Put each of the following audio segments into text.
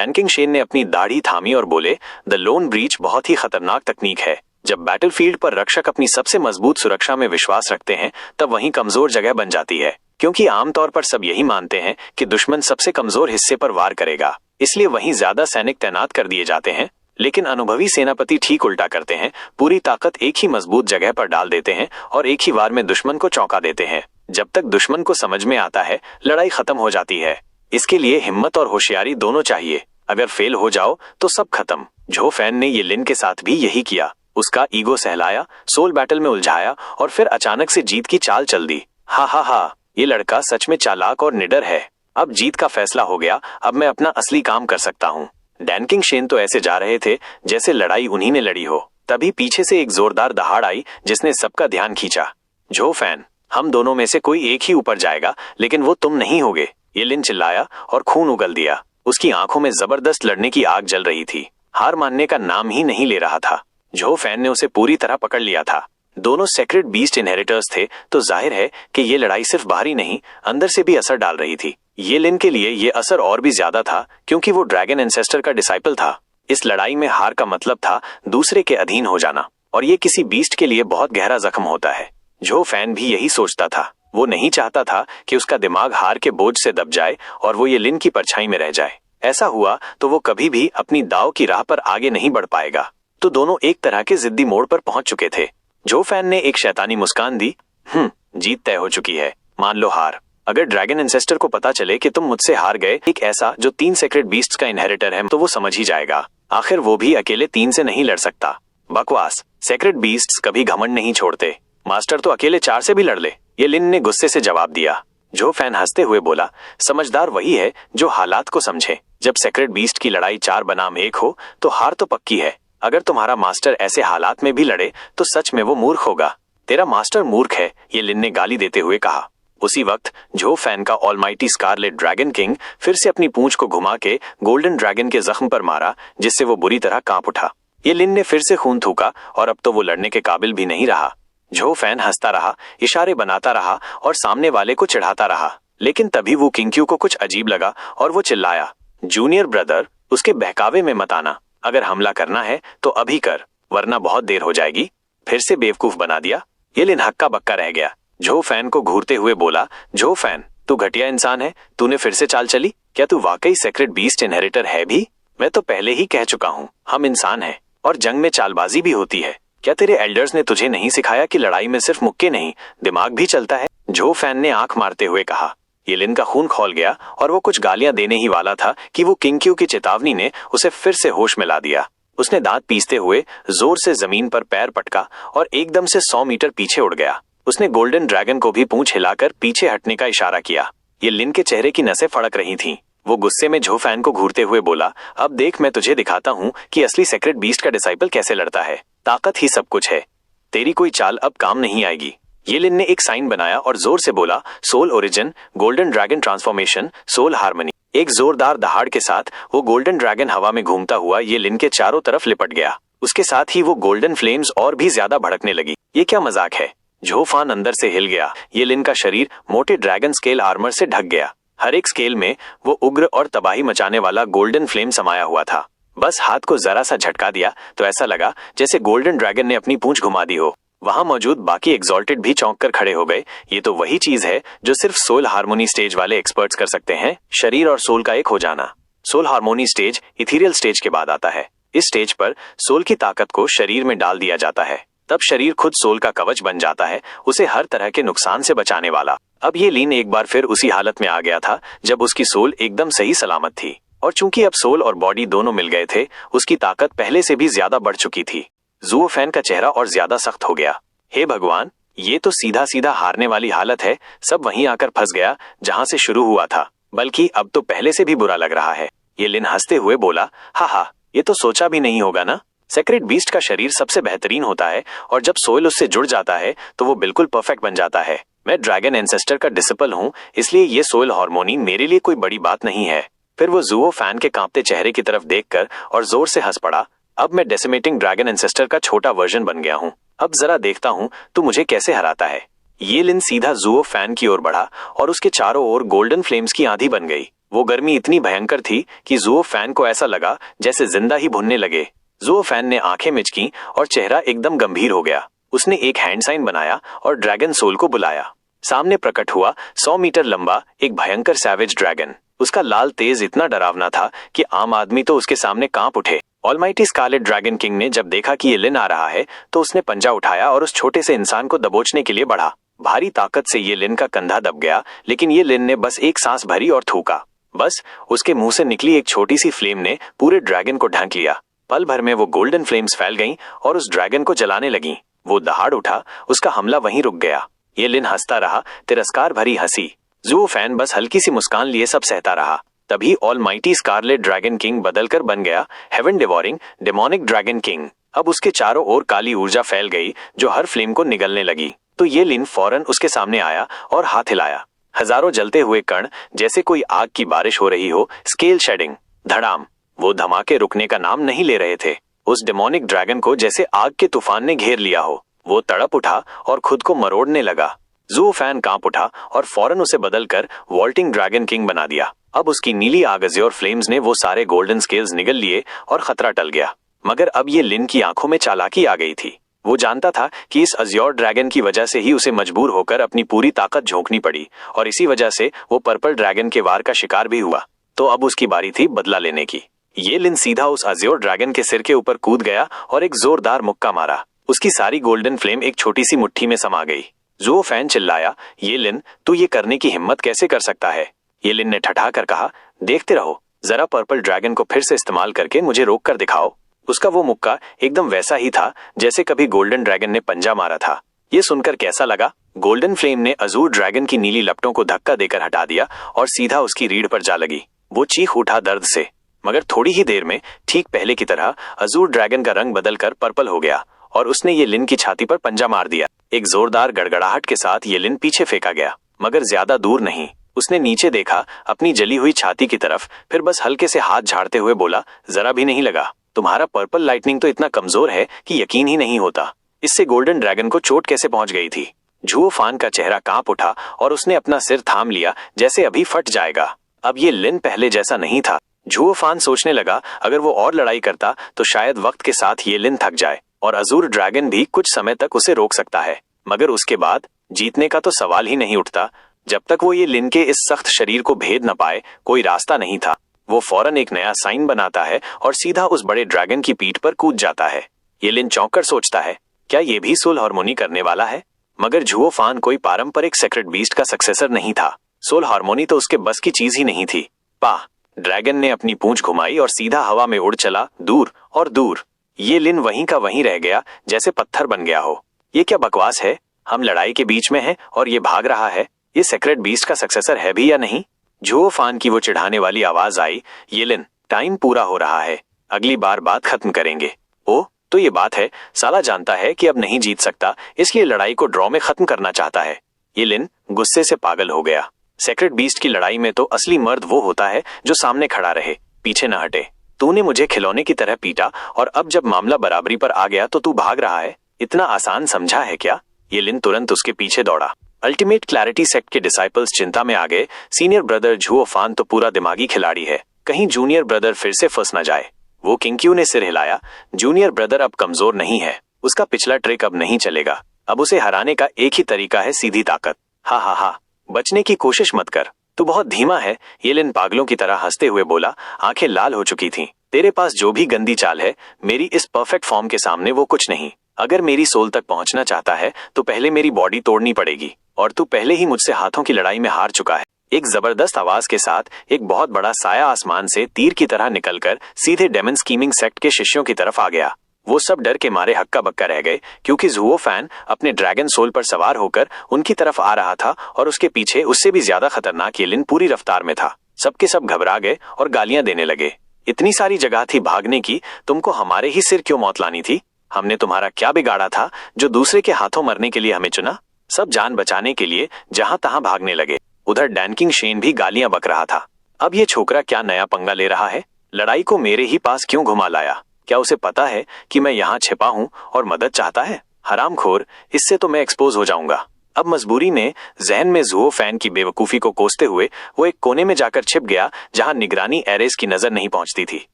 डैनकिंग Shane ने अपनी दाढ़ी थामी और बोले, द लोन ब्रीच बहुत ही खतरनाक तकनीक है। जब बैटलफील्ड पर रक्षक अपनी सबसे मजबूत सुरक्षा में विश्वास रखते हैं तब वहीं कमजोर जगह बन जाती है, क्योंकि आमतौर पर सब यही मानते हैं कि दुश्मन सबसे कमजोर हिस्से पर वार करेगा, इसलिए वहीं ज्यादा सैनिक तैनात कर दिए जाते हैं। लेकिन अनुभवी सेनापति ठीक उल्टा करते हैं, पूरी ताकत एक ही मजबूत जगह पर डाल देते हैं और एक ही वार में दुश्मन को चौंका देते हैं। जब तक दुश्मन को समझ में आता है, लड़ाई खत्म हो जाती है। इसके लिए हिम्मत और होशियारी दोनों चाहिए। अगर फेल हो जाओ तो सब खत्म। झो फैन ने ये लिन के साथ भी यही किया। उसका ईगो सहलाया, सोल बैटल में उलझाया और फिर अचानक से जीत की चाल चल दी। हा, ये लड़का सच में चालाक और निडर है। अब जीत का फैसला हो गया, अब मैं अपना असली काम कर सकता हूँ। डैनकिंग शेन तो ऐसे जा रहे थे जैसे लड़ाई उन्हीं ने लड़ी हो। तभी पीछे से एक जोरदार दहाड़ आई जिसने सबका ध्यान खींचा। झो फैन, हम दोनों में से कोई एक ही ऊपर जाएगा, लेकिन वो तुम नहीं होगे, ये लिन चिल्लाया और खून उगल दिया। उसकी आंखों में जबरदस्त लड़ने की आग जल रही थी। हार मानने का नाम ही नहीं ले रहा था। झो फैन ने उसे पूरी तरह पकड़ लिया था। दोनों सेक्रेट बीस्ट इनहेरिटर्स थे, तो जाहिर है कि ये लड़ाई सिर्फ बाहरी नहीं, अंदर से भी असर डाल रही थी। ये लिन के लिए ये असर और भी ज्यादा था, क्योंकि वो ड्रैगन एंसेस्टर का डिसाइपल था। इस लड़ाई में हार का मतलब था दूसरे के अधीन हो जाना, और ये किसी बीस्ट के लिए बहुत गहरा जख्म होता है। झो फैन भी यही सोचता था। वो नहीं चाहता था कि उसका दिमाग हार के बोझ से दब जाए और वो ये लिन की परछाई में रह जाए। ऐसा हुआ तो वो कभी भी अपनी दाव की राह पर आगे नहीं बढ़ पाएगा। तो दोनों एक तरह के जिद्दी मोड़ पर पहुंच चुके थे। झो फैन ने एक शैतानी मुस्कान दी। जीत तय हो चुकी है, मान लो हार। अगर ड्रैगन एंसेस्टर को पता चले कि तुम मुझसे हार गए, एक ऐसा जो 3 सेक्रेट बीस्ट्स का इनहेरिटर है, तो वो समझ ही जाएगा। आखिर वो भी अकेले 3 से नहीं लड़ सकता। बकवास, सेक्रेट बीस्ट्स कभी घमंड नहीं छोड़ते। मास्टर तो अकेले 4 से भी लड़ ले, ये लिन ने गुस्से से जवाब दिया। झो फैन हंसते हुए बोला, समझदार वही है जो हालात को समझे। जब सेक्रेट बीस्ट की लड़ाई 4 बनाम 1 हो तो हार तो पक्की है। अगर तुम्हारा मास्टर ऐसे हालात में भी लड़े तो सच में वो मूर्ख होगा। तेरा मास्टर मूर्ख है, ये लिन ने गाली देते हुए कहा। उसी वक्त झो फैन का ऑलमाइटी स्कारलेट ड्रैगन किंग फिर से अपनी पूंछ को घुमा के गोल्डन ड्रैगन के जख्म पर मारा, जिससे वो बुरी तरह कांप उठा। ये लिन ने फिर से खून थूका और अब तो वो लड़ने के काबिल भी नहीं रहा। झो फैन हंसता रहा, इशारे बनाता रहा और सामने वाले को चिढ़ाता रहा। लेकिन तभी वो किंग्क्यू को कुछ अजीब लगा और वो चिल्लाया, जूनियर ब्रदर, उसके बहकावे में मत आना। अगर हमला करना है तो अभी कर, वरना बहुत देर हो जाएगी। फिर से बेवकूफ बना दिया। ये लिन हक्का बक्का रह गया। झो फैन को घूरते हुए बोला, झो फैन, तू घटिया इंसान है, तूने फिर से चाल चली। क्या तू वाकई सेक्रेट बीस्ट इनहेरिटर है भी? मैं तो पहले ही कह चुका हूँ, हम इंसान हैं और जंग में चालबाजी भी होती है। क्या तेरे एल्डर्स ने तुझे नहीं सिखाया कि लड़ाई में सिर्फ मुक्के नहीं, दिमाग भी चलता है? झो फैन ने आंख मारते हुए कहा। ये लिन का खून खौल गया और वो कुछ गालियां देने ही वाला था कि वो किंग्क्यू की चेतावनी ने उसे फिर से होश में ला दिया। उसने दांत पीसते हुए जोर से जमीन पर पैर पटका और एकदम से 100 मीटर पीछे उड़ गया। उसने गोल्डन ड्रैगन को भी पूंछ हिलाकर पीछे हटने का इशारा किया। ये लिन के चेहरे की नसें फड़क रही थीं। वो गुस्से में झो फैन को घूरते हुए बोला, अब देख, मैं तुझे दिखाता हूँ कि असली सेक्रेट बीस्ट का डिसाइपल कैसे लड़ता है। ताकत ही सब कुछ है, तेरी कोई चाल अब काम नहीं आएगी। ये लिन ने एक साइन बनाया और जोर से बोला, soul origin, golden dragon transformation, soul harmony. एक जोरदार दहाड़ के साथ वो गोल्डन ड्रैगन हवा में घूमता हुआ ये लिन के चारों तरफ लिपट गया। उसके साथ ही वो गोल्डन फ्लेम्स और भी ज्यादा भड़कने लगी। ये क्या मजाक है? झो फैन अंदर से हिल गया। ये लिन का शरीर मोटे ड्रैगन स्केल आर्मर से ढक गया। हर एक स्केल में वो उग्र और तबाही मचाने वाला गोल्डन फ्लेम समाया हुआ था। बस हाथ को जरा सा झटका दिया तो ऐसा लगा जैसे गोल्डन ड्रैगन ने अपनी पूंछ घुमा दी हो। वहां मौजूद बाकी एग्जॉल्टेड भी चौंक कर खड़े हो गए। ये तो वही चीज है जो सिर्फ सोल हार्मोनी स्टेज वाले एक्सपर्ट्स कर सकते हैं, शरीर और सोल का एक हो जाना। Soul harmony stage ethereal stage के बाद आता है। इस स्टेज पर सोल की ताकत को शरीर में डाल दिया जाता है। तब शरीर खुद सोल का कवच बन जाता है, उसे हर तरह के नुकसान से बचाने वाला। अब ये लिन एक बार फिर उसी हालत में आ गया था जब उसकी सोल एकदम सही सलामत थी, और चूंकि अब सोल और बॉडी दोनों मिल गए थे, उसकी ताकत पहले से भी ज्यादा बढ़ चुकी थी। ज़ुओ फैन का चेहरा और ज्यादा सख्त हो गया। हे भगवान, ये तो सीधा सीधा हारने वाली हालत है। सब वहीं आकर फंस गया जहां से शुरू हुआ था, बल्कि अब तो पहले से भी बुरा लग रहा है। ये लिन हंसते हुए बोला, हा, ये तो सोचा भी नहीं होगा ना। सेक्रेट बीस्ट का शरीर सबसे बेहतरीन होता है और जब सोल उससे जुड़ जाता है तो वो बिल्कुल परफेक्ट बन जाता है। मैं ड्रैगन एंसेस्टर का डिसिपल हूँ, इसलिए ये सोल हार्मोनी मेरे लिए कोई बड़ी बात नहीं है। फिर वो ज़ुओ फैन के कांपते चेहरे की तरफ देखकर और जोर से हंस पड़ा। अब मैं डेसिमेटिंग ड्रैगन एंसेस्टर का छोटा वर्जन बन गया हूँ। अब जरा देखता हूँ तू मुझे कैसे हराता है। ये लिन सीधा ज़ुओ फैन की ओर बढ़ा और उसके चारों ओर गोल्डन फ्लेम्स की आंधी बन गई। वो गर्मी इतनी भयंकर थी कि जुओ फैन को ऐसा लगा जैसे जिंदा ही भुनने लगे। जुओ फैन ने आंखें मिचकी और चेहरा एकदम गंभीर हो गया। उसने एक हैंड साइन बनाया और ड्रैगन सोल को बुलाया। सामने प्रकट हुआ 100 मीटर लंबा एक भयंकर सैवेज ड्रैगन। उसका लाल तेज इतना डरावना था कि आम आदमी तो उसके सामने कांप उठे। ऑलमाइटी स्कारलेट ड्रैगन किंग ने जब देखा कि ये लिन आ रहा है तो उसने पंजा उठाया और उस छोटे से इंसान को दबोचने के लिए बढ़ा। भारी ताकत से ये लिन का कंधा दब गया, लेकिन ये लिन ने बस एक सांस भरी और थूका। बस उसके मुंह से निकली एक छोटी सी फ्लेम ने पूरे ड्रैगन को ढक लिया। पल भर में वो गोल्डन फ्लेम्स फैल गईं और उस ड्रैगन को जलाने लगीं। वो दहाड़ उठा, उसका हमला वहीं रुक गया। ये लिन हंसता रहा, तिरस्कार भरी हंसी। जुओ फैन बस हल्की सी मुस्कान लिए सब सहता रहा। तभी ऑलमाइटी स्कारलेट ड्रैगन किंग बदलकर बन गया heaven devouring demonic dragon king. अब उसके चारों ओर काली ऊर्जा फैल गई जो हर फ्लेम को निगलने लगी। तो ये लिन फौरन उसके सामने आया और हाथ हिलाया। हजारों जलते हुए कण जैसे कोई आग की बारिश हो रही हो। स्केल शेडिंग, धड़ाम। वो धमाके रुकने का नाम नहीं ले रहे थे। उस डेमोनिक ड्रैगन को जैसे आग के तूफान ने घेर लिया हो। वो तड़प उठा और खुद को मरोड़ने लगा। जुओ फैन कांप उठा और फौरन उसे बदलकर वॉल्टिंग ड्रैगन किंग बना दिया। अब उसकी नीली आग और फ्लेम्स ने वो सारे गोल्डन स्केल्स निगल लिए और खतरा टल गया। मगर अब ये लिन की आंखों में चालाकी आ गई थी। वो जानता था कि इस अज्योर ड्रैगन की वजह से ही उसे मजबूर होकर अपनी पूरी ताकत झोंकनी पड़ी और इसी वजह से वो पर्पल ड्रैगन के वार का शिकार भी हुआ। तो अब उसकी बारी थी बदला लेने की। ये लिन सीधा उस अज्योर ड्रैगन के सिर के ऊपर कूद गया और एक जोरदार मुक्का मारा। उसकी सारी गोल्डन फ्लेम एक छोटी सी मुट्ठी में समा गई। जुओ फैन चिल्लाया, ये लिन, तू ये करने की हिम्मत कैसे कर सकता है? ये लिन ने ठठा कर कहा, देखते रहो, जरा पर्पल ड्रैगन को फिर से इस्तेमाल करके मुझे रोक कर दिखाओ। उसका वो मुक्का एकदम वैसा ही था जैसे कभी गोल्डन ड्रैगन ने पंजा मारा था। ये सुनकर कैसा लगा? गोल्डन फ्लेम ने अजूर ड्रैगन की नीली लपटों को धक्का देकर हटा दिया और सीधा उसकी रीढ़ पर जा लगी। वो चीख उठा दर्द से, मगर थोड़ी ही देर में ठीक पहले की तरह अजूर ड्रैगन का रंग बदलकर पर्पल हो गया और उसने ये लिन की छाती पर पंजा मार दिया। एक जोरदार गड़गड़ाहट के साथ ये लिन पीछे फेंका गया, मगर ज्यादा दूर नहीं। उसने नीचे देखा अपनी जली हुई छाती की तरफ, फिर बस हल्के से हाथ झाड़ते हुए बोला, जरा भी नहीं लगा। तुम्हारा पर्पल लाइटनिंग तो इतना कमजोर है कि यकीन ही नहीं होता। इससे गोल्डन ड्रैगन को चोट कैसे पहुंच गई थी? जुओ फान का चेहरा कांप उठा और उसने अपना सिर थाम लिया जैसे अभी फट जाएगा। अब ये लिन पहले जैसा नहीं था। जुओ फान सोचने लगा, अगर वो और लड़ाई करता तो शायद वक्त के साथ ये लिन थक जाए और अजूर ड्रैगन भी कुछ समय तक उसे रोक सकता है, मगर उसके बाद जीतने का तो सवाल ही नहीं उठता। जब तक वो ये लिन के इस सख्त शरीर को भेद न पाए कोई रास्ता नहीं था। वो फौरन एक नया साइन बनाता है और सीधा उस बड़े ड्रैगन की पीठ पर कूद जाता है। ये लिन चौंक कर सोचता है, क्या ये भी सोल हार्मोनी करने वाला है? मगर जुओ फान कोई पारंपरिक सेक्रेट बीस्ट का सक्सेसर नहीं था। सोल हार्मोनी तो उसके बस की चीज ही नहीं थी। पाह! ड्रैगन ने अपनी पूंछ घुमाई और सीधा हवा में उड़ चला, दूर और दूर। ये लिन वहीं का वहीं रह गया, जैसे पत्थर बन गया हो। ये क्या बकवास है? हम लड़ाई के बीच में हैं और ये भाग रहा है। ये सेक्रेट बीस्ट का सक्सेसर है भी या नहीं? जुओ फान की वो चिढ़ाने वाली आवाज आई, ये लिन, टाइम पूरा हो रहा है, अगली बार बात खत्म करेंगे। ओ, तो ये बात है, साला जानता है कि अब नहीं जीत सकता, इसलिए लड़ाई को ड्रॉ में खत्म करना चाहता है। ये लिन गुस्से से पागल हो गया। सेक्रेट बीस्ट की लड़ाई में तो असली मर्द वो होता है जो सामने खड़ा रहे, पीछे न हटे। तूने मुझे खिलौने की तरह पीटा और अब जब मामला बराबरी पर आ गया तो तू भाग रहा है। इतना आसान समझा है क्या? ये लिन तुरंत उसके पीछे दौड़ा। अल्टीमेट क्लैरिटी सेक्ट के डिसाइपल्स चिंता में आ गए। सीनियर ब्रदर जुओ फान तो पूरा दिमागी खिलाड़ी है, कहीं जूनियर ब्रदर फिर से फंस न जाए। वो किंक्यू ने सिर हिलाया। जूनियर ब्रदर अब कमजोर नहीं है, उसका पिछला ट्रिक अब नहीं चलेगा। अब उसे हराने का एक ही तरीका है, सीधी ताकत। हा हा हा, बचने की कोशिश मत कर, तू बहुत धीमा है। ये लिन पागलों की तरह हंसते हुए बोला, आंखें लाल हो चुकी थीं। तेरे पास जो भी गंदी चाल है, मेरी इस परफेक्ट फॉर्म के सामने वो कुछ नहीं। अगर मेरी सोल तक पहुंचना चाहता है तो पहले मेरी बॉडी तोड़नी पड़ेगी, और तू पहले ही मुझसे हाथों की लड़ाई में हार चुका है। एक जबरदस्त आवाज के साथ एक बहुत बड़ा साया आसमान से तीर की तरह निकलकर सीधे डेमन स्कीमिंग सेक्ट के शिष्यों की तरफ आ गया। वो सब डर के मारे हक्का बक्का रह गए, क्योंकि जुओ फैन अपने ड्रैगन सोल पर सवार होकर उनकी तरफ आ रहा था और उसके पीछे उससे भी ज्यादा खतरनाक ये लिन पूरी रफ्तार में था। सबके सब घबरा गए और गालियां देने लगे। इतनी सारी जगह थी भागने की, तुमको हमारे ही सिर क्यों मौत लानी थी? हमने तुम्हारा क्या बिगाड़ा था जो दूसरे के हाथों मरने के लिए हमें चुना? सब जान बचाने के लिए जहां तहां भागने लगे। उधर डैनकिंग शेन भी गालियां बक रहा था। अब ये छोकरा क्या नया पंगा ले रहा है? लड़ाई को मेरे ही पास क्यों घुमा लाया? क्या उसे पता है कि मैं यहाँ छिपा हूँ और मदद चाहता है? हरामखोर, इससे तो मैं एक्सपोज हो जाऊंगा। अब मजबूरी ने जहन में जुओ फैन की बेवकूफी को कोसते हुए वो एक कोने में जाकर छिप गया जहां निगरानी एरेस की नजर नहीं पहुंचती थी,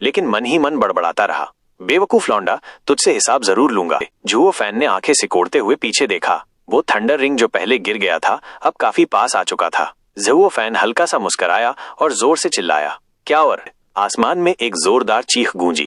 लेकिन मन ही मन बड़बड़ाता रहा, बेवकूफ लौंडा, तुझसे हिसाब जरूर लूंगा। जुओ फैन ने आंखें सिकोड़ते हुए पीछे देखा। वो थंडर रिंग जो पहले गिर गया था अब काफी पास आ चुका था। जुओ फैन हल्का सा मुस्कुराया और जोर से चिल्लाया, क्या? और आसमान में एक जोरदार चीख गूंजी।